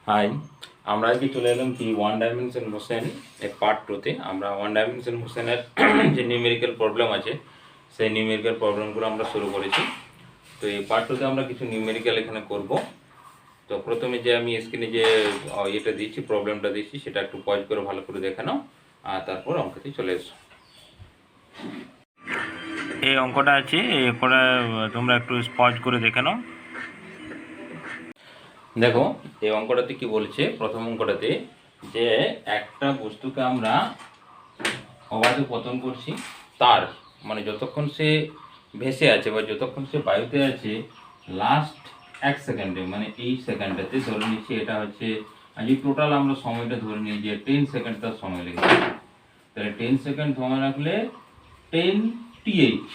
High, আমরা আজকে চলে এলাম কি ওয়ান ডাইমেনশন মোশন এর পার্ট টুতে। আমরা ওয়ান ডাইমেনশন মোশনের যে নিউমেরিক্যাল প্রবলেম আছে সেই নিউমেরিক্যাল প্রবলেমগুলো আমরা শুরু করেছি। তো এই পার্ট টুতে আমরা কিছু নিউমেরিক্যাল এখানে করব। তো প্রথমে যে আমি স্ক্রিনে যে এটা দিচ্ছি, প্রবলেমটা দিচ্ছি, সেটা একটু পজ করে ভালো করে দেখে নাও, আর তারপর অঙ্কতে চলে এসো। এই অঙ্কটা আছে, এই অঙ্কটা তোমরা একটু পজ করে দেখে নাও। দেখো এই অঙ্কটাতে কি বলছে, প্রথম অঙ্কটাতে যে একটা বস্তুকে আমরা অবাধে পতন করছি, তার মানে যতক্ষণ সে ভেসে আছে বা যতক্ষণ সে বায়ুতে আছে, লাস্ট 1 সেকেন্ডে মানে এই সেকেন্ডটাতে ধরে নিচ্ছি এটা হচ্ছে, আজকে টোটাল আমরা সময়টা ধরে নিই যে 10 সেকেন্ড তার সময় লেগেছে। তাহলে 10 সেকেন্ড সময় রাখলে 10 th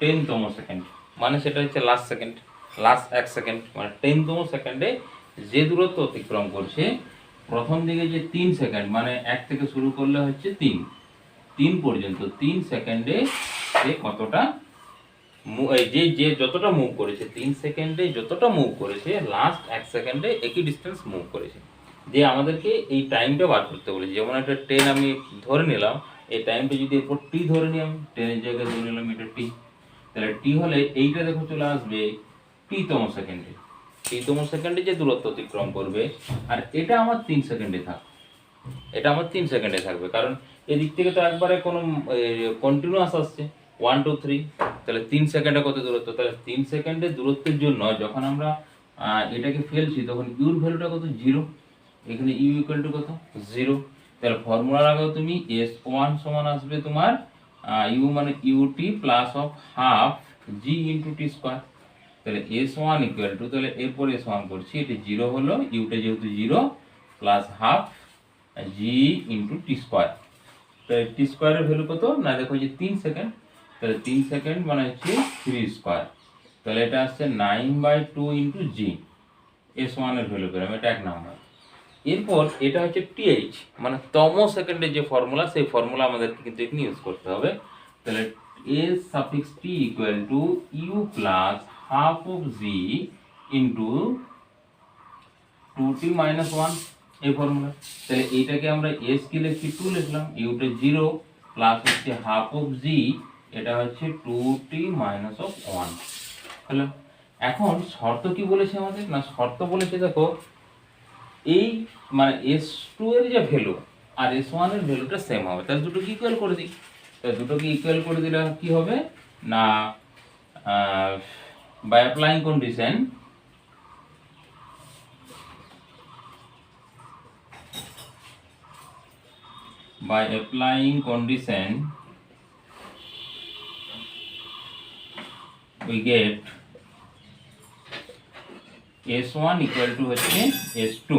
10তম সেকেন্ড, মানে সেটা হচ্ছে লাস্ট সেকেন্ড, লাস্ট 1 সেকেন্ড, মানে 10তম সেকেন্ডে যে দূরত্ব অতিক্রম করছে, প্রথম দিকে যে 3 সেকেন্ড মানে 1 থেকে শুরু করলে হচ্ছে 3 পর্যন্ত, 3 সেকেন্ডে সে কতটা যে যে যতটা মুভ করেছে, 3 সেকেন্ডে যতটা মুভ করেছে, লাস্ট 1 সেকেন্ডে একই ডিস্টেন্স মুভ করেছে। দিয়ে আমাদেরকে এই টাইমটা বার করতে বলেছে। যেমন একটা 10 আমি ধরে নিলাম, এই টাইমটা যদি এরপর টি ধরে নিই, আমি 10-এর জায়গায় ধরে নিলাম এটা টি, তাহলে টি হলে এইটা দেখো চলে আসবে টিতম সেকেন্ডে, টিতম সেকেন্ডে যে দূরত্ব অতিক্রম করবে। আর এটা আমার 3 সেকেন্ডে থাকবে, এটা আমার 3 সেকেন্ডে থাকবে, কারণ এদিক থেকে তো একবারে কোনো কন্টিনিউয়াস আসছে 1 2 3। তাহলে 3 সেকেন্ডে কত দূরত্ব, তাহলে 3 সেকেন্ডের দূরত্বের জন্য যখন আমরা এটাকে ফেলছি তখন ইউর ভ্যালুটা কত, 0। এখানে ইউ ইকুয়াল টু কত, 0। তাহলে ফর্মুলা লাগাও তুমি, S1 সমান আসবে তোমার ইউ মানে u t plus of half g into t square. তাহলে S1 ইকুয়াল টু, তাহলে এরপর S1 করছি, এটা 0 হলো, ইউটা যেহেতু 0, plus half g into t square. তাহলে টি স্কোয়ারের ভ্যালু কত না, দেখো যে 3 সেকেন্ড, তাহলে 3 সেকেন্ড মানে হচ্ছে 3 স্কোয়ার। তাহলে এটা আসছে 9/2 ইন্টু জি, S1 এর ভ্যালু পেলাম, এটা 1 নাম্বার। এরপর এটা হচ্ছে টিএইচ মানে তম সেকেন্ডের যে ফর্মুলা, সেই ফর্মুলা আমাদেরকে কিন্তু এখানে ইউজ করতে হবে। তাহলে s suffix t equal to u plus half of g into 2t minus 1, এই ফর্মুলা। তাহলে এইটাকে আমরা এস কি লিখছি, 2 লিখলাম, ইউটা 0 প্লাস হচ্ছে হাফ অফ জি, এটা হচ্ছে 2t মাইনাস অফ 1 হলো। এখন শর্ত কি বলেছে আমাদের, না শর্ত বলেছে দেখো এই মানে S2 এর যে ভ্যালু আর S1 এর ভ্যালুটা সেম হবে, তাহলে দুটোকে ইকুয়াল করে দিই। তাহলে দুটোকে ইকুয়াল করে দিলে কি হবে না, by applying condition by applying condition we get S1 equal to হচ্ছে S2,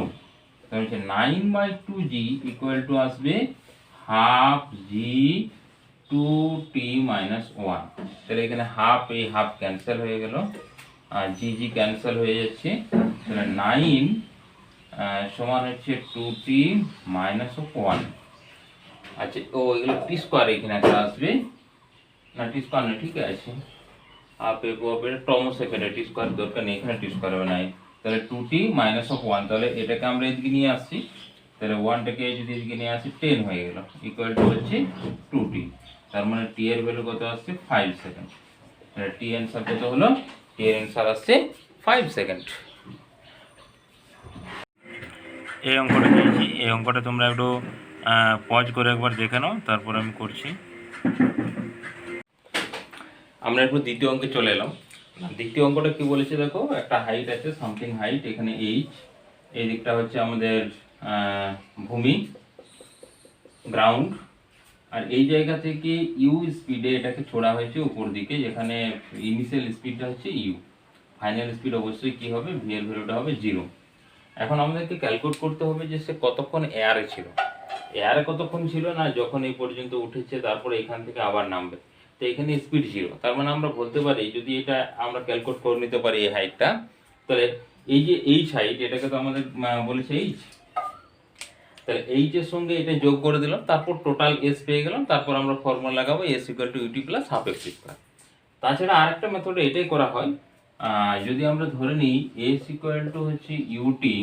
তাহলে হচ্ছে 9/2g equal to আসবে হাফ জি 2t মাইনাস 1। তাহলে এখানে হাফ, এই হাফ ক্যান্সেল হয়ে গেল আর জি জি ক্যান্সেল হয়ে যাচ্ছে। তাহলে 9 সমান হচ্ছে 2t মাইনাস অফ 1। আচ্ছা ও এগুলো টি স্কোয়ার এখানে একটা আসবে, না টি স্কোয়ার না, ঠিক আছে, হাফ এ কোঅপের টম সেকেন্ডে টি স্কোয়ার দরকার নেই, এখানে টি স্কোয়ার হবে নাই। তাহলে 2t মাইনাস অফ 1, তাহলে এটাকে আমরা এদিকে নিয়ে আসছি, তাহলে 1টাকে যদি এদিকে নিয়ে আসি 10 হয়ে গেল, ইকুয়াল টু হচ্ছে 2t। তার মানে টি এর ভ্যালু কত আসছে, 5 সেকেন্ড। তাহলে টি অ্যান্সার কত হলো, টি এর অ্যান্সার আসছে 5 সেকেন্ড। এই অঙ্কটা দিয়েছি, এই অঙ্কটা তোমরা একটু পজ করে একবার দেখে নাও, তারপর আমি করছি। আমরা একটু দ্বিতীয় অঙ্কে চলে এলাম। দ্বিতীয় অঙ্কটা কি বলেছে দেখো, একটা হাইট আছে, সামথিং হাইট, এখানে এইচ, এই দিকটা হচ্ছে আমাদের ভূমি, গ্রাউন্ড, আর এই জায়গা থেকে ইউ স্পিডে এটাকে ছোড়া হয়েছে উপর দিকে, যেখানে ইনিশিয়াল স্পিডটা হচ্ছে ইউ, ফাইনাল স্পিড অবশ্যই কি হবে, ভি এর ভ্যালুটা হবে 0। এখন আমাদেরকে ক্যালকুলেট করতে হবে যে সে কতক্ষণ এয়ারে ছিল, এয়ারে কতক্ষণ ছিল না, যখন এই পর্যন্ত উঠেছে তারপরে এখান থেকে আবার নামবে, তো এখানে স্পিড 0। তার মানে আমরা বলতে পারি, যদি এটা আমরা ক্যালকুলেট করে নিতে পারি এই হাইটটা, তাহলে এই যে এইচ হাইট, এটাকে তো আমাদের বলেছে এইচ, তাহলে এইচ এর সঙ্গে এটা যোগ করে দিলাম, তারপর টোটাল এস পেয়ে গেলাম, তারপর আমরা ফর্মুলা লাগাবো s equal to u t plus half x square. তাছাড়া আরেকটা মেথডে এটাই করা হয়, যদি আমরা ধরে নিই এস ইকুয়াল টু হচ্ছে ইউটি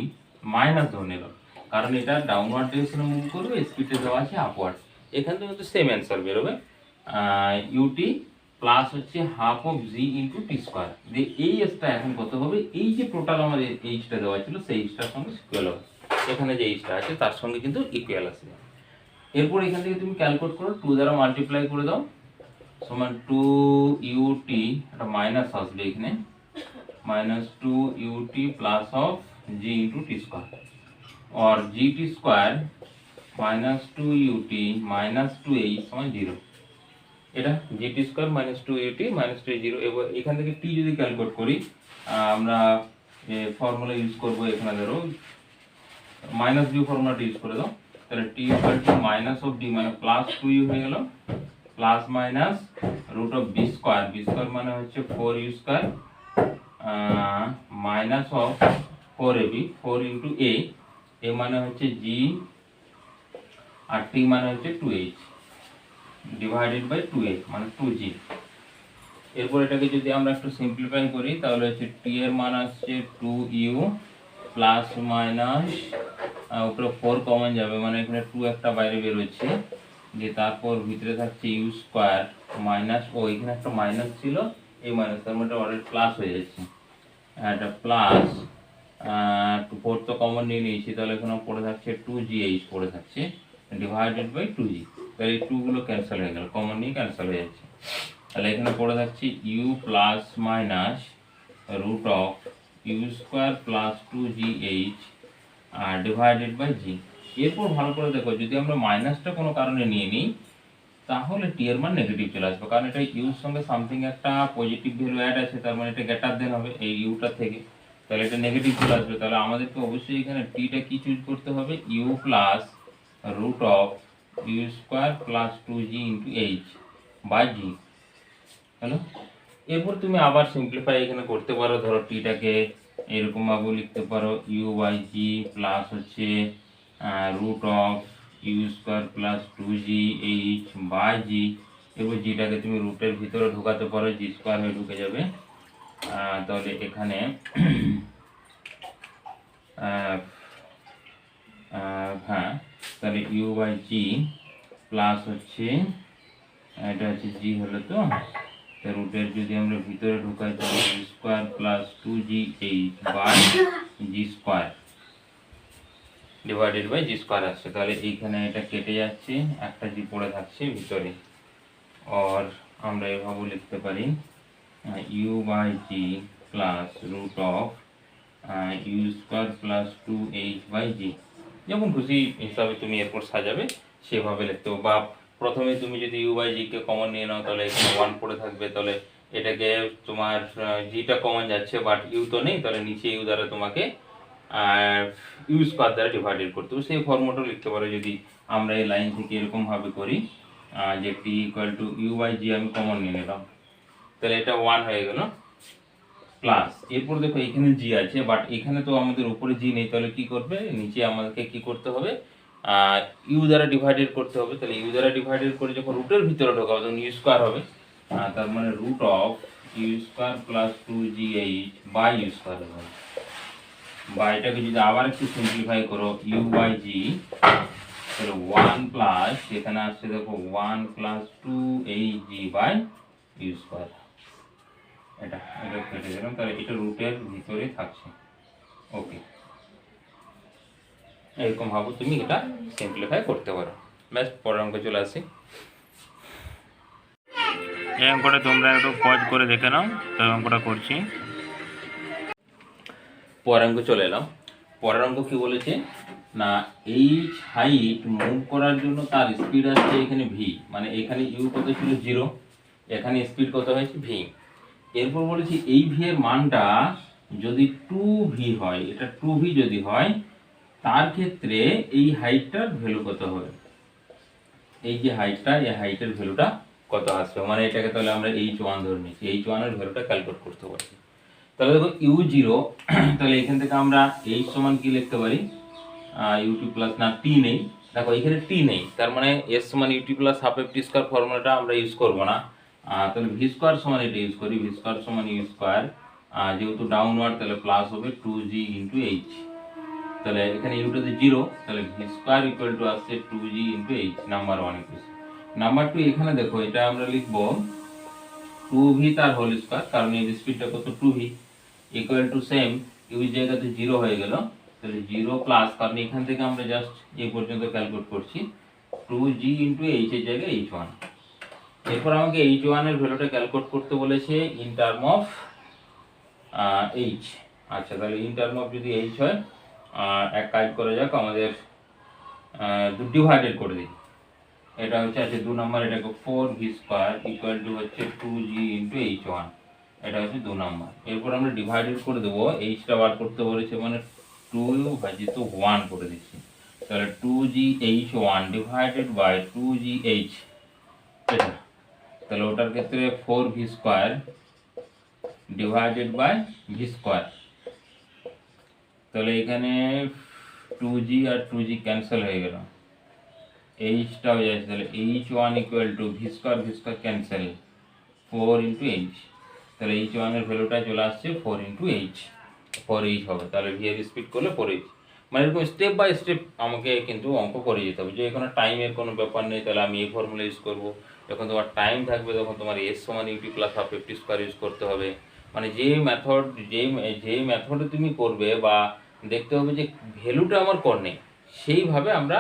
মাইনাস ধরে নিলাম, কারণ এটা ডাউনওয়ার্ড ডিরেকশনে মুভ করবে, স্পিডে দেওয়া আছে আপওয়ার্ড। এখান থেকে কিন্তু সেম অ্যান্সার বেরোবে, ইউটি প্লাস হচ্ছে half of g into t square. দিয়ে এই এসটা এখন কত হবে, এই যে টোটাল আমার এইচটা দেওয়া ছিল সেই এইচটার সঙ্গে ইকুয়াল হবে, এখানে যে এইচটা আছে তার সঙ্গে কিন্তু ইকুয়াল আসবে। এরপর এখান থেকে তুমি ক্যালকুলেট করো, 2 দ্বারা মাল্টিপ্লাই করে দাও, সমান 2 ইউটি, একটা মাইনাস আসবে এখানে, minus 2 u t plus of g into t square, और g t square minus 2 u t minus 2h সমান 0। এটা g t square minus 2 u t minus 2 0। এবার এখান থেকে টি যদি ক্যালকুলেট করি, আমরা ফর্মুলা ইউজ করবো, এখানে ধরো মাইনাস বি ফর্মুলাটা ইউজ করে দাও, তাহলে t equal to minus of d মানে প্লাস 2u হয়ে গেল, plus minus root of b square, b square মানে হচ্ছে 4u square minus of 4ab, 4 into a মানে হচ্ছে জি আর টি মানে হচ্ছে 2h ডিভাইডেড বাই 2a মানে 2g। এরপর এটাকে যদি আমরা একটু সিম্পলিফাই করি তাহলে হচ্ছে টি এর মান আসছে 2u প্লাস মাইনাস উপরে 4 কমন যাবে মানে এখানে 2 একটা বাইরে বের হচ্ছে, দিয়ে তারপর ভিতরে থাকছে ইউ স্কোয়ার মাইনাস, ও এখানে একটা মাইনাস ছিল, এই মাইনাস তার মানে অলরেডি প্লাস হয়ে যাচ্ছে, এটা প্লাস 4 তো কমন নিয়ে নিয়েছি, তাহলে এখানে পড়ে থাকছে 2gh পড়ে থাকছে ডিভাইডেড বাই 2g, তাহলে এই 2 গুলো ক্যান্সেল হয়ে গেল, কমন নিয়ে ক্যান্সেল হয়ে যাচ্ছে, তাহলে এখানে পড়ে থাকছে u plus minus root of u square plus 2gh divided by g. এরপর ভালো করে দেখো, যদি আমরা মাইনাসটা কোনো কারণে নিয়ে নিই তাহলে টি এর মান নেগেটিভ চলে আসবে, কারণ এটা ইউর সঙ্গে সামথিং একটা পজিটিভ ভ্যালু অ্যাড আছে, তার মানে এটা গ্রেটার দেন হবে এই ইউটা থেকে, তাহলে এটা নেগেটিভ চলে আসবে, তাহলে আমাদেরকে অবশ্যই এখানে টিটা কি চুজ করতে হবে, u plus root of u square plus 2g into h by g. Hello, এরপর তুমি আবার সিম্পলিফাই এখানে করতে পারো, ধরো টিটাকে এরকম ভাবে লিখতে পারো ইউ বাই জি প্লাস হচ্ছে root of u square plus 2gh by g. এরপর জিটাকে তুমি রুটের ভিতরে ঢোকাতে পারো, জি স্কোয়ার হয়ে ঢুকে যাবে, তাহলে এখানে হ্যাঁ, তাহলে ইউ বাই জি প্লাস হচ্ছে এটা হচ্ছে জি হলো, তো রুটের যদি আমরা ভিতরে ঢুকাই তাহলে g square plus 2gh by g square divided by g square আসছে, তাহলে এইখানে এটা কেটে যাচ্ছে, একটা জি পড়ে থাকছে ভিতরে, আর আমরা এভাবে লিখতে পারি u by g plus root of u square plus 2h by g. যেমন খুশি হিসাবে তুমি এরপর সাজাবে সেভাবে লিখতে হবে, বা প্রথমে তুমি যদি ইউ বাই জি কে কমন নিয়ে নাও তাহলে এখানে 1 পড়ে থাকবে, তাহলে এটাকে তোমার জিটা কমন যাচ্ছে বাট ইউ তো নেই, তাহলে নিচে ইউ দ্বারা তোমাকে ইউ স্কোয়ার দ্বারা ডিভাইডেড করতে হবে, সেই ফর্মুলাটা লিখতে পারো। যদি আমরা এই লাইন থেকে এরকম ভাবে করি যে টি ইকুয়াল টু ইউ বাই জি আমি কমন নিয়ে নিলাম, তাহলে এটা 1 হয়ে গেল প্লাস, এরপর দেখো এখানে জি আছে বাট এখানে তো আমাদের উপরে জি নেই, তাহলে কি করবে, নিচে আমাদেরকে কি করতে হবে, ইউ দ্বারা ডিভাইডেড করতে হবে, তাহলে ইউ দ্বারা ডিভাইডেড করে যখন রুটের ভিতরে ঢোকাবে তখন ইউ স্কোয়ার হবে, তার মানে root of u square plus 2gh by u square হবে, বা এটাকে যদি আবার একটু সিম্পলিফাই করো ইউ বাই জি, তাহলে 1 প্লাস এখানে আসছে দেখো 1 plus 2hg by u square, এটা কেটে দিলাম, তাহলে এটা রুটের ভিতরে থাকছে। ওকে, এরকম ভাবে তুমি এটা সিম্পলিফাই করতে পারো। ব্যাস, পরের অঙ্কে চলে আসি। এই অঙ্কটা তোমরা একটু পজ করে দেখে নাও, তো অঙ্কটা করছি। পরের অঙ্ক চলে এলাম। পরের অঙ্ক কি বলেছে না, এইচ হাইট মুভ করার জন্য তার স্পিড আছে এখানে ভি, মানে এখানে ইউ কত ছিল 0, এখানে স্পিড কত হয়েছে ভি। এরপর বলেছি এই ভি এর মানটা যদি 2v হয়, এটা 2v যদি হয় তার ক্ষেত্রে এই হাইটটার ভ্যালু কত হবে, এই যে হাইটটা, এই হাইটের ভ্যালুটা কত আসবে, মানে এটাকে তাহলে আমরা h1 ধরে নিচ্ছি, h1 এর ভ্যালুটা ক্যালকুলেট করতে পারছি। তাহলে দেখো u0, তাহলে এখান থেকে আমরা h সমান কি লিখতে পারি, ut প্লাস, না t নেই, দেখো এখানে t নেই, তার মানে s সমান ut প্লাস হাফ এফ টি স্কয়ার ফর্মুলাটা আমরা ইউজ করব না, তাহলে ভি স্কয়ার সমান এটা ইউজ করি, ভি স্কয়ার সমান ইউ স্কয়ার, যেহেতু ডাউনওয়ার্ড তাহলে প্লাস হবে 2g ইন্টু এইচ, তাহলে এখানে ইউটাতে 0, তাহলে ভি স্কোয়ার ইকুয়াল টু আসছে 2g into H, number 1 equation. Number 2 এখানে দেখো এটা আমরা লিখবো 2v তার হোল স্কোয়ার, কারণ এই স্পিডটা কত 2v, equal to same you জায়গাতে 0 হয়ে গেল, তাহলে 0 প্লাস, কারণ এখান থেকে আমরা জাস্ট এই পর্যন্ত ক্যালকুলেট করছি, 2g ইন্টু এইচ এর জায়গায় h1। এরপর আমাকে h1 এর ভ্যালুটা ক্যালকুলেট করতে বলেছে ইন টার্ম অফ h। আচ্ছা, তাহলে ইন টার্ম অফ যদি h হয়, এক কাজ করা যাক, আমাদের ডিভাইডেড করে দিই। এটা হচ্ছে আছে 2 নম্বর, এটাকে 4v স্কয়ার ইকুয়াল টু হচ্ছে 2g ইন্টু h1, এটা হচ্ছে 2 নম্বর। এরপর আমরা ডিভাইডেড করে দেবো, এইচটা বার করতে বলেছে মানে 2 ভাজিত 1 করে দিচ্ছি, তাহলে 2g h1 divided by 2g h, এটা তাহলে ওটার ক্ষেত্রে 4v square divided by v square, তাহলে এখানে 2g আর 2g ক্যান্সেল হয়ে গেল, এইচটা হয়ে যাচ্ছে, তাহলে h1 equal to v square cancel 4 into H, তাহলে h1 এর ভ্যালুটা চলে আসছে 4 ইন্টু এইচ, 4h হবে, তাহলে v এর স্পিড করলে 4h। মানে এরকম স্টেপ বাই স্টেপ আমাকে কিন্তু অঙ্ক করে যেতে হবে, যে এখানে টাইমের কোনো ব্যাপার নেই, তাহলে আমি এই ফর্মুলা ইউজ করবো, যখন তোমার টাইম থাকবে তখন তোমার s সমান u t plus half f t square use করতে হবে। মানে যে মেথডে তুমি করবে বা দেখতে হবে যে ভ্যালুটা আমার কোন নেই, সেইভাবে আমরা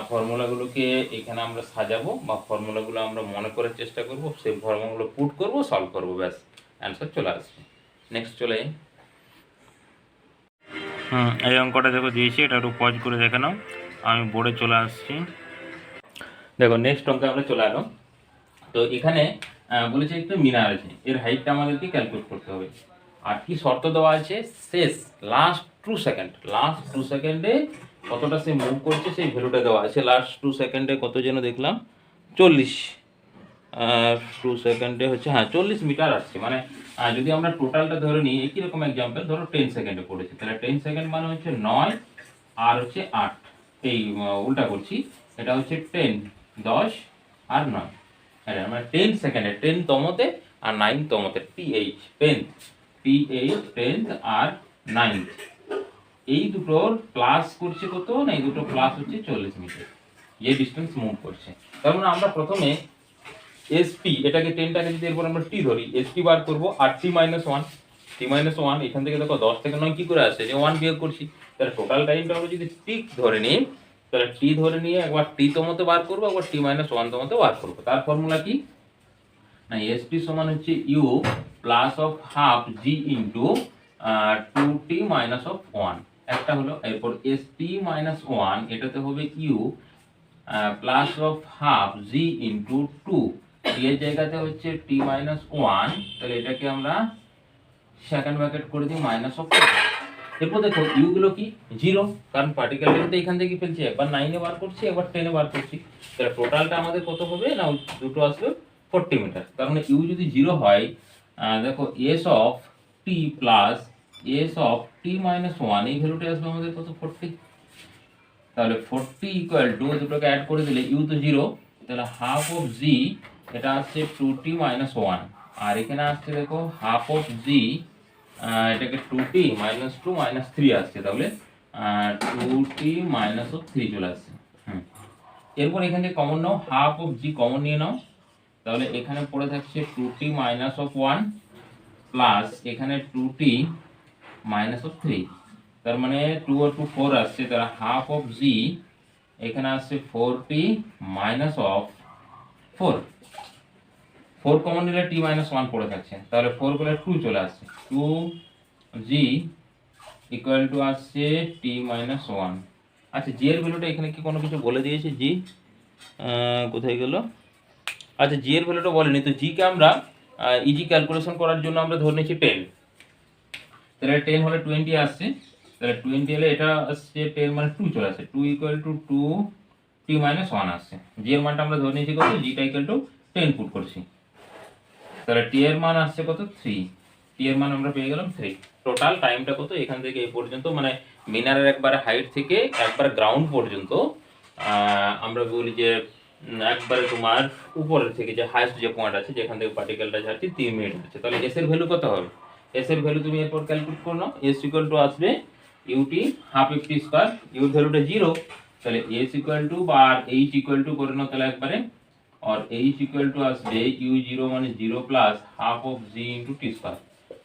ফর্মুলাগুলোকে এখানে আমরা সাজাবো বা ফর্মুলাগুলো আমরা মনে করার চেষ্টা করব, সেই ফর্মুলাগুলো পুট করব, সলভ করব, ব্যাস অ্যান্সার চলে আসবে। নেক্সট চলে যাই। এই অঙ্কটা দেখো দিয়েছি, এটা একটু পজ করে দেখে নাও, আমি বোর্ডে চলে আসছি। দেখো নেক্সট অঙ্কে আমরা চলে এলাম। তো এখানে বলেছে একটা মিনার আছে, এর হাইটটা আমাদেরকে ক্যালকুলেট করতে হবে, আর কি শর্ত দেওয়া আছে, শেষ লাস্ট 2 সেকেন্ডে কতটা সে মুভ করছে সেই ভ্যালুটা দেওয়া আছে। লাস্ট 2 সেকেন্ডে কত যেন দেখলাম 40, 2 সেকেন্ডে হচ্ছে 40 মিটার আসছে। মানে যদি আমরা টোটালটা ধরে নিই, একই রকম এক্সাম্পল ধরো 10 সেকেন্ডে পড়েছে, তাহলে 10 সেকেন্ড মানে হচ্ছে 9 আর হচ্ছে 8, এই উল্টা করছি, এটা হচ্ছে 10, 10 আর 9, মানে 10 সেকেন্ডে 10 তমতে আর 9 তমতে, th 10th আর 9th, এই দুটোর প্লাস করছে কত না, এই দুটো প্লাস হচ্ছে 40 মিটার, যে ডিস্টেন্স মুভ করছে। তার মানে আমরা প্রথমে এসপি, এটাকে 10টাকে যদি এরপর আমরা টি ধরি, এসপি বার করবো, আর টি মাইনাস ওয়ান, এখান থেকে দেখো 10 থেকে 9 কি করে আসছে, যে 1 বিয়োগ করছি, তাহলে টোটাল টাইমটা আমরা যদি টি ধরে নিই, তাহলে টি ধরে নিয়ে একবার টি তমতে বার করবো, একবার টি মাইনাস ওয়ান তমতে বার করবো। তার ফর্মুলা কি না, এসপি সমান হচ্ছে u plus of half g into 2t minus of 1, একটা হলো। এরপর এসপি মাইনাস 1, এটাতে হবে u plus of half g into 2, t এর জায়গাতে হচ্ছে টি মাইনাস 1, তাহলে এটাকে আমরা সেকেন্ড ব্র্যাকেট করে দিই মাইনাস অফ 2। এরপর দেখো ইউ গুলো কি 0, কারণ পার্টিকেলটা তো এখান থেকে ফেলছি, একবার 9 এ বার করছি, একবার 10 এ বার করছি, তাহলে টোটালটা আমাদের কত হবে না, দুটো আসবে 40 মিটার। তার মানে ইউ যদি 0 হয়, দেখো S of T plus S of T minus 1, এই ভ্যালুটা আসবে আমাদের কত 40, তাহলে 40 ইকুয়াল টু, দুটোকে অ্যাড করে দিলে ইউ তো 0, তাহলে হাফ অফ জি, এটা আসছে 2t মাইনাস 1, আর এখানে আসছে দেখো হাফ অফ জি, এটাকে 2t মাইনাস 2 মাইনাস 3 আসছে, তাহলে 2t মাইনাস অফ 3 চলে আসছে। এরপর এখান থেকে common now, half of G common নিয়ে নাও, তাহলে এখানে পড়ে থাকছে 2t মাইনাস অফ 1 প্লাস এখানে 2t মাইনাস অফ 3, তার মানে 2 আর 2 4 আসছে, তাহলে হাফ অফ জি এখানে আসছে 4t মাইনাস অফ 4 কমন নিলে t মাইনাস 1 পড়ে থাকছে, তাহলে 4 করলে 2 চলে আসছে, 2g ইকুয়াল টু আসছে t মাইনাস 1। আচ্ছা, জি এর ভ্যালুটা এখানে কি কোনো কিছু বলে দিয়েছে, জি কোথায় গেল, আচ্ছা জি এর ভ্যালুটা বলেনি, তো জি কে আমরা ইজি ক্যালকুলেশন করার জন্য আমরা ধরে নিয়েছি 10, তাহলে 10 হলে 20 আসছে, তাহলে 20 হলে এটা আসছে 10 মানে 2 চলে আসছে, 2 ইকুয়াল টু 2 t মাইনাস 1 আসছে। জি এর মানটা আমরা ধরে নিয়েছি কত, জিটা ইকুয়াল টু 10 পুট করছি, তাহলে টি এর মান আসছে কত 3, টি এর মান আমরা পেয়ে গেলাম 3। টোটাল টাইমটা কত এখান থেকে এই পর্যন্ত, মানে মিনারের একবারে হাইট থেকে একবার গ্রাউন্ড পর্যন্ত, আমরা বলি যে একবারে তোমার উপরের থেকে যে হাইস্ট যে পয়েন্ট আছে যেখান থেকে পার্টিকেলটা যাচ্ছে 3 মিনিট আছে, তাহলে এস এর ভ্যালু কত হবে, এস এর ভ্যালু তুমি এরপর ক্যালকুলেট করে নাও, এস ইকুয়াল টু আসবে u t half f t square, ইউর ভ্যালুটা 0, তাহলে এস ইকুয়াল টু বা এইচ ইকুয়াল টু করে নাও তাহলে একবারে, আর এইচ ইকুয়াল টু আসবে ইউ 0 মানে 0 plus half of g into t square,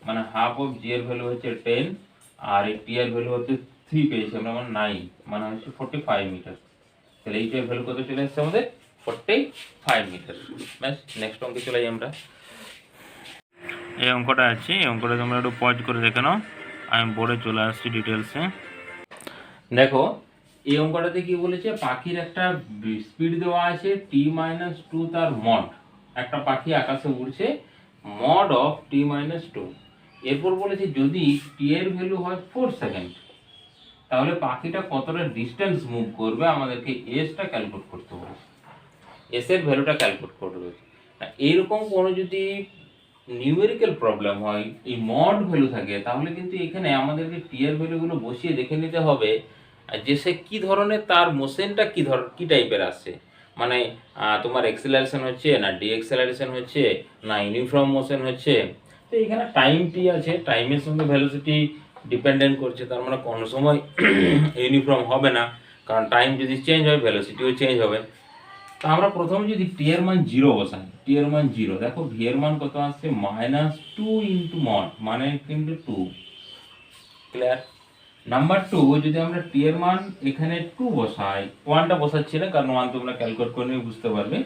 মানে হাফ অফ জি এর ভ্যালু হচ্ছে 10 আর এই টি এর ভ্যালু হচ্ছে 3 পেয়েছি আমরা, মানে 9, মানে হচ্ছে 45 মিটার। তাহলে এইটার ভ্যালু কত চলে আসছে আমাদের 45 মিটার। ব্যাস, নেক্সট অঙ্কে চলে যাই আমরা। এই অঙ্কটা আছে, এই অঙ্কটা তোমরা একটু পজ করে দেখে নাও, আমি বোর্ডে চলে আসছি ডিটেলসে। দেখো এই অঙ্কটাতে কি বলেছে, পাখির একটা স্পিড দেওয়া আছে t-2 তার মড, একটা পাখি আকাশে উড়ছে মড অফ t-2, এরপর বলেছে যদি টি এর ভ্যালু হয় 4 সেকেন্ড, তাহলে পাখিটা কতটা ডিস্টেন্স মুভ করবে, আমাদেরকে এসটা ক্যালকুলেট করতে হবে, এস এর ভ্যালুটা ক্যালকুলেট করবে। এইরকম কোনো যদি নিউমেরিক্যাল প্রবলেম হয়, এই মড ভ্যালু থাকে, তাহলে কিন্তু এখানে আমাদেরকে টি এর ভ্যালুগুলো বসিয়ে দেখে নিতে হবে যে সে কি ধরনের, তার মোশনটা কি টাইপের আসছে, মানে তোমার এক্সেলারেশন হচ্ছে না ডিএক্সেলারেশন হচ্ছে না ইউনিফর্ম মোশন হচ্ছে। তো এখানে টাইম টি আছে, টাইমের সঙ্গে ভেলোসিটি ডিপেন্ডেন্ট করছে, তার মানে কোনো সময় ইউনিফর্ম হবে না, কারণ টাইম যদি চেঞ্জ হয় ভেলোসিটিও চেঞ্জ হবে। তো আমরা প্রথমে যদি টি এর মান 0 বসাই, টি এর মান 0, দেখো ভি এর মান কত আসছে -2 ইন্টু মড, মানে কিন্তু 2, ক্লিয়ার। নাম্বার 2, যদি আমরা টি এর মান এখানে 2 বসাই, 1টা বসাচ্ছি না কারণ 1 তোমরা ক্যালকুলেট করে নিয়ে বুঝতে পারবে,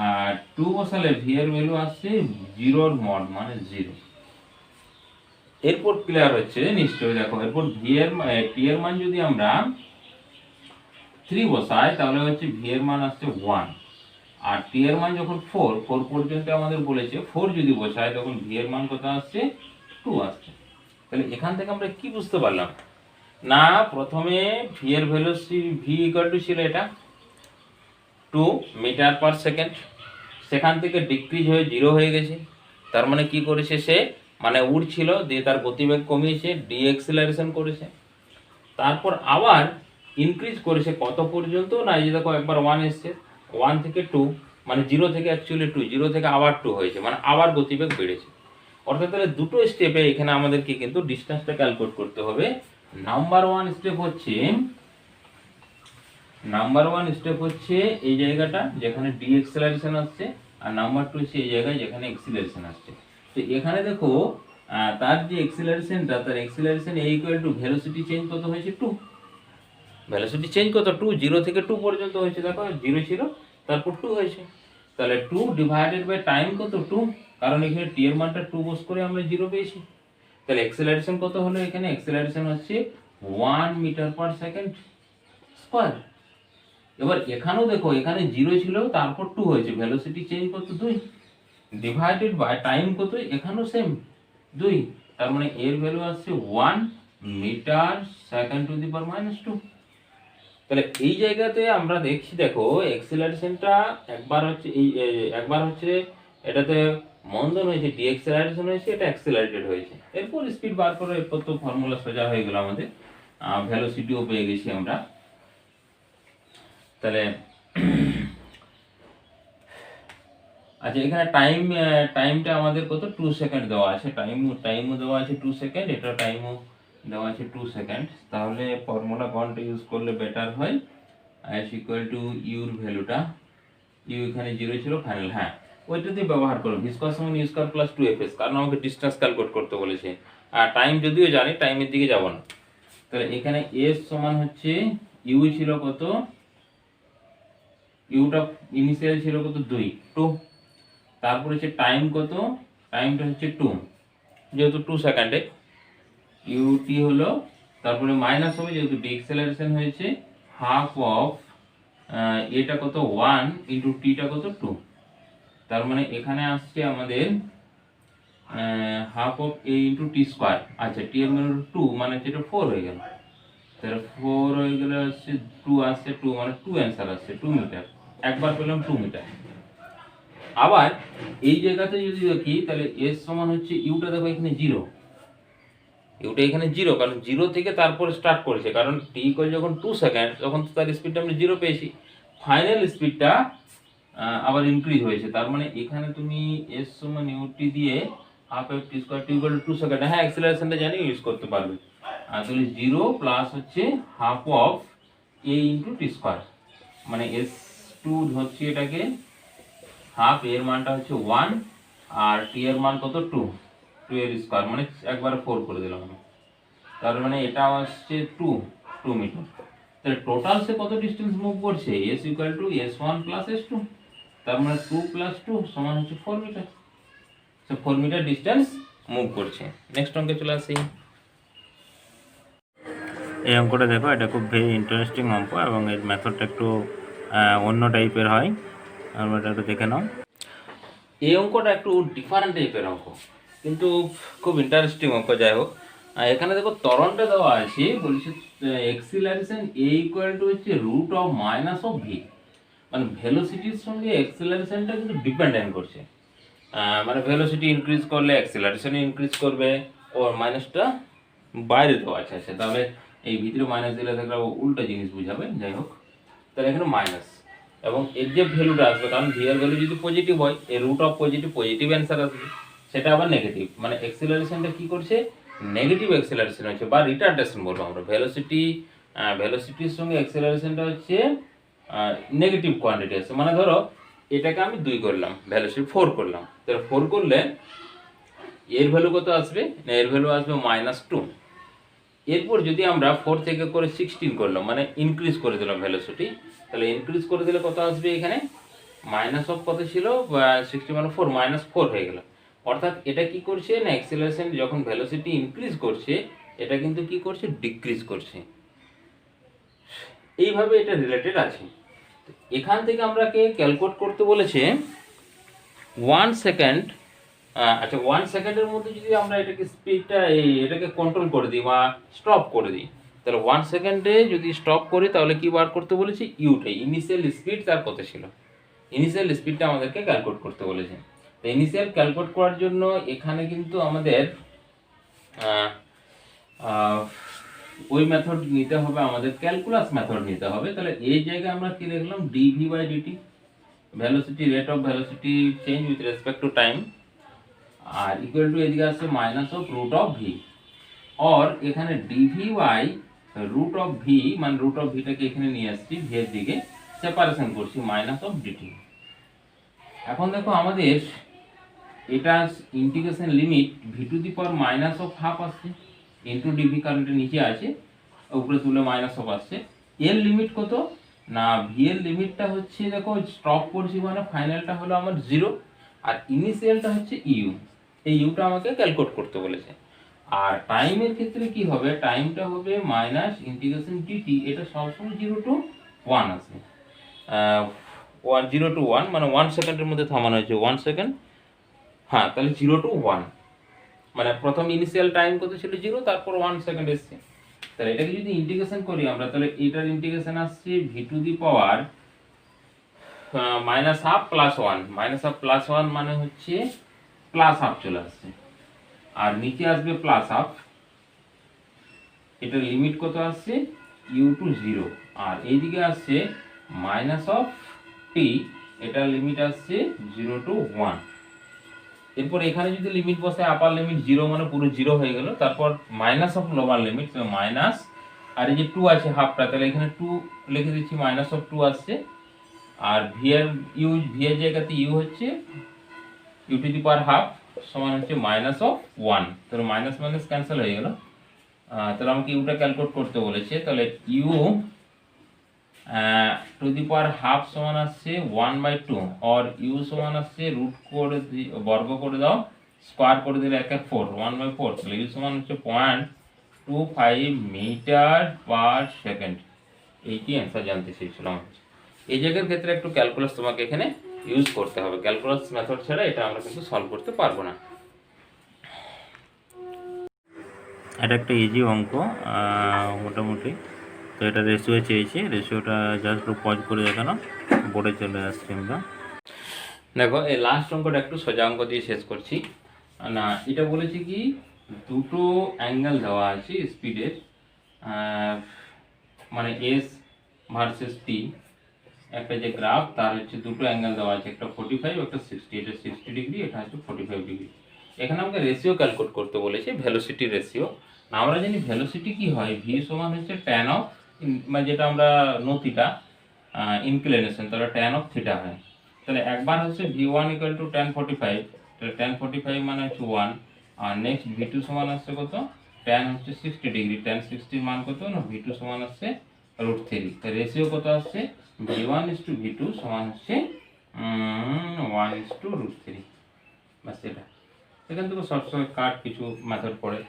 আর 2 বসালে ভি এর ভ্যালু আসছে 0 এর মড মানে 0। এরপর ক্লিয়ার হচ্ছে নিশ্চয়ই, দেখো এরপর ভি এর টি এর মান যদি আমরা 3 বসাই, তাহলে হচ্ছে ভি এর মান আসছে 1, আর টি এর মান যখন 4 পর্যন্ত আমাদের বলেছে 4 যদি বসাই, তখন ভি এর মান কত আসছে 2 আসছে। তাহলে এখান থেকে আমরা কি বুঝতে পারলাম না, প্রথমে ভি এর ভেলোসিটি ভি ইকুয়াল টু ছিল এটা 2 মিটার পার সেকেন্ড, সেখান থেকে ডিক্রিজ হয়ে 0 হয়ে গেছে, তার মানে কি করেছে সে, মানে উড়ছিল দিয়ে তার গতিবেগ কমিয়েছে, ডিএক্সেলারেশন করেছে, তারপর আবার ইনক্রিজ করেছে কত পর্যন্ত, না এই যে দেখো একবার 1 এসছে, 1 থেকে 2, মানে 0 থেকে অ্যাকচুয়ালি 2, 0 থেকে আবার 2 হয়েছে, মানে আবার গতিবেগ বেড়েছে। অর্থাৎ তাহলে দুটো স্টেপে এখানে আমাদেরকে কিন্তু ডিসটেন্সটা ক্যালকুলেট করতে হবে। নাম্বার 1 স্টেপ হচ্ছে এই জায়গাটা যেখানে ডিএক্সেলারেশন আসছে, আর নাম্বার 2 হচ্ছে এই জায়গায় যেখানে এক্সিলারেশন আসছে। তো এখানে দেখো তার যে এক্সিলারেশনটা, তার acceleration a equal two velocity change কত হয়েছে 2, ভেলোসিটি চেঞ্জ কত 2, 0 থেকে 2 পর্যন্ত হয়েছে, দেখো 0 ছিল তারপর 2 হয়েছে, তাহলে 2 ডিভাইডেড বাই টাইম কত 2, কারণ এখানে টি এর মানটা 2 বস করে আমরা 0 পেয়েছি। তাহলে এক্সেলারেশন কত হলো, এখানে এক্সেলারেশন হচ্ছে 1 মিটার পার সেকেন্ড স্কয়ার। এবার এখানেও দেখো এখানে 0 ছিল তারপর 2 হয়েছে, ভেলোসিটি চেঞ্জ কত 2, ডিভাইডেড বাই টাইম কত, এখানেও সেম 2, তার মানে এর ভ্যালু আসছে 1 মিটার সেকেন্ড টু দি পাওয়ার -2। তাহলে এই জায়গাতে আমরা দেখছি, দেখো এক্সেলারেশনটা একবার হচ্ছে এটাতে মন্দন হয়েছে, ডিএক্সেলারেশন হয়েছে, এটা অ্যাক্সেলারেটেড হয়েছে, এরপর স্পিড বার করে এরপর তো ফর্মুলা সোজা হয়ে গেল আমাদের, ভেলোসিটিও পেয়ে গেছি আমরা। তাহলে আচ্ছা এখানে টাইমটা আমাদের কত 2 সেকেন্ড দেওয়া আছে, টাইমও দেওয়া আছে 2 সেকেন্ড, এটা টাইমও দেওয়া আছে 2 সেকেন্ড, তাহলে ফর্মুলা কোনটা ইউজ করলে বেটার হয়, s ইকুয়াল টু ইউর ভ্যালুটা, ইউ এখানে 0 ছিল ফাইনাল, হ্যাঁ ওইটা দিয়ে ব্যবহার করো, ভি স্কয়ার সমান ইউ স্কয়ার প্লাস 2fs, কারণ আমাকে ডিসটেন্স ক্যালকুলেট করতে বলেছে, আর টাইম যদিও জানি টাইমের দিকে যাব না। তাহলে এখানে s সমান হচ্ছে ইউ ছিল কত, ইউটা ইনিশিয়াল ছিল কত 2, তারপর হচ্ছে টাইম কত, টাইমটা হচ্ছে 2, যেহেতু 2 সেকেন্ডে ইউটি হলো, তারপরে মাইনাস হবে যেহেতু ডিএক্সেলারেশন হয়েছে, হাফ অফ এটা কত 1 ইন্টু টিটা কত 2, তার মানে এখানে আসছে আমাদের half of A into t square. আচ্ছা টি এর মানে 2, মানে যেটা 4 হয়ে গেল, তাহলে 4 হয়ে গেলে হচ্ছে 2 আসছে, 2 মানে 2 অ্যান্সার আসছে 2 মিটার, একবার পেলাম 2 মিটার। আবার এই জায়গাতে যদি দেখি তাহলে s সমান হচ্ছে ইউটা, দেখো এখানে 0, ইউটা এখানে 0, কারণ 0 থেকে তারপর স্টার্ট করেছে, কারণ t ইকুয়াল যখন 2 সেকেন্ড তখন তো তার স্পিডটা আমরা 0 পেয়েছি, ফাইনাল স্পিডটা আবার ইনক্রিজ হয়েছে, তার মানে এখানে তুমি s সমান ইউটি দিয়ে হাফ এফ টি স্কয়ার টি ইকুয়াল টু 2 সেকেন্ড, হ্যাঁ অ্যাক্সেলারেশনটা জানি ইউজ করতে পারবে, আর তাহলে 0 প্লাস হচ্ছে half of A into t square, মানে S2 ধরছি এটাকে, হাফ এর মানটা হচ্ছে 1 আর টি এর মান কত 2 এর স্কোয়ার, মানে একবারে 4 করে দিলাম আমি। তার মানে এটা আসছে 2 মিটার। তাহলে টোটাল সে কত ডিস্টেন্স মুভ করছে, S equal to S1 plus S2, তার মানে 2 প্লাস 2 সমান হচ্ছে 4 মিটার। সে 4 মিটার ডিস্টেন্স মুভ করছে। নেক্সট অঙ্কে চলে আসি। এই অঙ্কটা দেখো, এটা খুব ভেরি ইন্টারেস্টিং অঙ্ক এবং এর মেথডটা একটু অন্য টাইপের হয়, আমরা এটা একটু দেখে নাও। এই অঙ্কটা একটু ডিফারেন্ট টাইপের অঙ্ক, কিন্তু খুব ইন্টারেস্টিং অঙ্ক। যাই হোক, এখানে দেখো ত্বরণটা দেওয়া আছে, বলছে এক্সিলারেশন এ ইকুয়াল টু হচ্ছে root of minus of v, মানে ভেলোসিটির সঙ্গে এক্সিলারেশনটা কিন্তু ডিপেন্ডেন্ট করছে। মানে ভেলোসিটি ইনক্রিজ করলে অ্যাক্সিলারেশন ইনক্রিজ করবে, ওর মাইনাসটা বাইরে দেওয়া আছে। আচ্ছা, তাহলে এই ভিতরে মাইনাস দিলে থাকলে উল্টো জিনিস বুঝাবে। যাই হোক, তাহলে এখানে মাইনাস এবং এর যে ভ্যালুটা আসবে, কারণ ভি এর ভ্যালু যদি পজিটিভ হয়, এর রুট অফ পজিটিভ অ্যান্সার আসবে, সেটা আবার নেগেটিভ, মানে অ্যাক্সিলারেশনটা কি করছে, নেগেটিভ অ্যাক্সিলারেশন হচ্ছে বা রিটার্ডেশন বলবো আমরা। ভেলোসিটির সঙ্গে অ্যাক্সিলারেশনটা হচ্ছে নেগেটিভ কোয়ান্টিটি আছে। মানে ধরো এটাকে আমি 2 করলাম, ভ্যালোসিটি 4 করলাম, তাহলে 4 করলে এর ভ্যালু কত আসবে, না এর ভ্যালু আসবে -2। এরপর যদি আমরা 4 থেকে করে 16 করলাম, মানে ইনক্রিজ করে দিলাম ভ্যালোসিটি, তাহলে ইনক্রিজ করে দিলে কত আসবে, এখানে মাইনাস অফ কত ছিল 60 মানে 4, -4 হয়ে গেল। অর্থাৎ এটা কি করছে না, অ্যাক্সিলারেশন যখন ভ্যালোসিটি ইনক্রিজ করছে, এটা কিন্তু কি করছে, ডিক্রিজ করছে। এইভাবে এটা রিলেটেড আছে। এখান থেকে আমরাকে ক্যালকুলেট করতে বলেছে 1 সেকেন্ড। আচ্ছা, 1 সেকেন্ডের মধ্যে যদি আমরা এটাকে স্পিডটা এটাকে কন্ট্রোল করে দিই বা স্টপ করে দিই, তাহলে 1 সেকেন্ডে যদি স্টপ করি তাহলে কি বার করতে বলেছি, ইউটাই, ইনিশিয়াল স্পিড তার কত ছিল, ইনিশিয়াল স্পিডটা আমাদেরকে ক্যালকুলেট করতে বলেছে। তো ইনিশিয়াল ক্যালকুলেট করার জন্য এখানে কিন্তু আমাদের ওই মেথড নিতে হবে, আমাদের ক্যালকুলাস মেথড নিতে হবে। তাহলে এই জায়গায় আমরা কি লিখলাম, d v by d t, velocity, rate of velocity change with respect to time, আর ইকুয়াল টু এদিকে আসছে minus of root of v, और এখানে d v by root of v, মানে রুট অফ ভিটাকে এখানে নিয়ে আসছি, ভি এর দিকে সেপারেশন করছি, মাইনাস অফ ডিটি। এখন দেখো আমাদের এটা integration limit V two the power minus of half আসছে ইন্টু ডিভি, কারণ এটা নিচে আছে, উপরে তুলে মাইনাস অফ আসছে। এর লিমিট কত, না ভি এর লিমিটটা হচ্ছে, দেখো স্টপ করছি মানে ফাইনালটা হলো আমার 0, আর ইনিশিয়ালটা হচ্ছে ইউ। এই ইউটা আমাকে ক্যালকুলেট করতে বলেছে। আর টাইমের ক্ষেত্রে কি হবে, টাইমটা হবে মাইনাস ইন্টিগ্রেশন ডিটি, এটা সবসময় 0 to 1 আসে, 0 to 1 মানে 1 সেকেন্ডের মধ্যে থামানো হয়েছে, 1 সেকেন্ড। হ্যাঁ, তাহলে 0 to 1, মানে প্রথম ইনিশিয়াল টাইম কত ছিল 0, তারপর 1 সেকেন্ড এসছে। তাহলে এটাকে যদি ইন্টিগ্রেশন করি আমরা, তাহলে এটার ইন্টিগ্রেশন আসছে V two the power minus half plus 1, minus half plus 1 মানে হচ্ছে প্লাস হাফ চলে আসছে, আর নিচে আসবে প্লাস হাফ। এটার লিমিট কত আসছে, ইউ টু 0, আর এইদিকে আসছে মাইনাস অফ টি, এটার লিমিট আসছে 0 to 1। এরপর এখানে যদি লিমিট বসে, আপার লিমিট 0 মানে পুরো 0 হয়ে গেল, তারপর মাইনাস অফ লোয়ার লিমিট, তো মাইনাস, আর এই যে 2 আছে হাফটা, তাহলে এখানে 2 লিখে দিচ্ছি, মাইনাস অফ 2 আসছে, আর ভি এর জায়গাতে ইউ হচ্ছে u to the power half সমান হচ্ছে মাইনাস অফ 1, তাহলে মাইনাস মাইনাস ক্যান্সেল হয়ে গেল। তাহলে আমাকে ইউটা ক্যালকুলেট করতে বলেছে, তাহলে u to the power half সমান আসছে 1/2, और ইউ সমান আসছে রুট করে বর্গ করে দাও, স্কোয়ার করে দিলে 1/4, 1/4, তাহলে ইউ সমান হচ্ছে 0.25 মিটার পার সেকেন্ড। এইটি অ্যান্সার জানতে চেয়েছিলাম। এই জায়গার ক্ষেত্রে একটু ক্যালকুলাস তোমাকে এখানে ইউজ করতে হবে, ক্যালকুলাস মেথড ছাড়া এটা আমরা কিন্তু সলভ করতে পারবো না। এটা একটা ইজি অঙ্ক মোটামুটি। তো এটা রেশিও চেয়েছি, রেশিওটা জাস্ট পজ করে দেখানো, বোর্ডে চলে আসছি আমরা। দেখো এই লাস্ট অঙ্কটা একটু সোজা অঙ্ক দিয়ে শেষ করছি। না, এটা বলেছি কি, দুটো অ্যাঙ্গেল দেওয়া আছে স্পিডের, মানে এস ভার্সেস টি, একটা যে গ্রাফ তার হচ্ছে দুটো অ্যাঙ্গেল দেওয়া আছে, একটা 45 একটা 60, এটা 60 ডিগ্রি, এটা হচ্ছে 45 ডিগ্রি। এখানে আমাকে রেশিও ক্যালকুলেট করতে বলেছে, ভেলোসিটি রেশিও। আমরা জানি ভেলোসিটি কি হয়, ভি সমান হচ্ছে ট্যান অফ, মানে যেটা আমরা নতিটা ইনক্লিনেশন, তাহলে ট্যান অফ থিটা হয়। তাহলে একবার হচ্ছে V one equal to tan 45, তাহলে ট্যান 45 মানে হচ্ছে 1। আর নেক্সট ভি টু সমান আসছে কত, ট্যান হচ্ছে 60 ডিগ্রি, ট্যান 60 মান কত না, ভি টু সমান আসছে √3। তাই রেশিও কত আসছে, v one is to v two সমান হচ্ছে 1:√3। ব্যাস এটা, এখান থেকে শর্ট কাট কিছু মেথড পড়ে।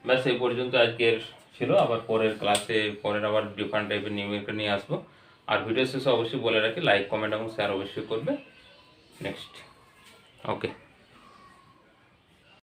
ব্যাস এই পর্যন্ত আজকের ছিল। আবার পরের ক্লাসে পরের আবার ডিফারেন্ট টাইপের নিউমেরিক্যাল নিয়ে আসবো। আর ভিডিও শেষে অবশ্যই বলে রাখি, লাইক কমেন্ট এবং শেয়ার অবশ্যই করবে। নেক্সট, ওকে।